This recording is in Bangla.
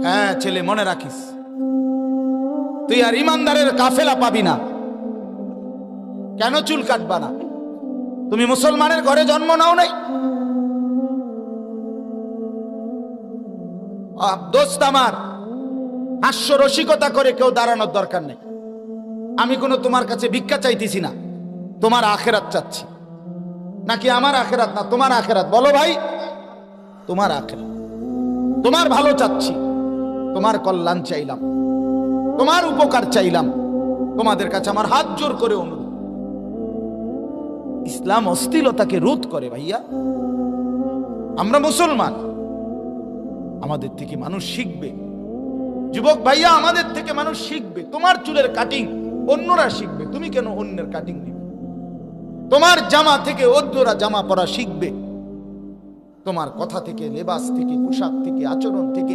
হ্যাঁ ছেলে, মনে রাখিস, তুই আর ইমানদারের কাফেলা পাবি না। কেন চুল কাটবা না? তুমি মুসলমানের ঘরে জন্ম নাও নাই? দোস্ত আমার, হাস্য রসিকতা করে কেউ দাঁড়ানোর দরকার নেই। আমি কোনো তোমার কাছে ভিক্ষা চাইতেছি না, তোমার আখেরাত চাচ্ছি। নাকি আমার আখেরাত? না, তোমার আখেরাত। বলো ভাই, তোমার আখেরাত, তোমার ভালো চাচ্ছি, তোমার কল্যাণ চাইলাম, তোমার উপকার চাইলাম। তোমাদের কাছে আমার হাত জোর করে অনুরোধ। ইসলাম অশ্লীলতাকে রোধ করে ভাইয়া। আমরা মুসলমান, আমাদের থেকে মানুষ শিখবে। যুবক ভাইয়া, আমাদের থেকে মানুষ শিখবে। তোমার চুলের কাটিং অন্যরা শিখবে, তুমি কেন অন্যের কাটিং নিবে? তোমার জামা থেকে অন্যরা জামা পরা শিখবে। তোমার কথা থেকে, লেবাস থেকে, পোশাক থেকে, আচরণ থেকে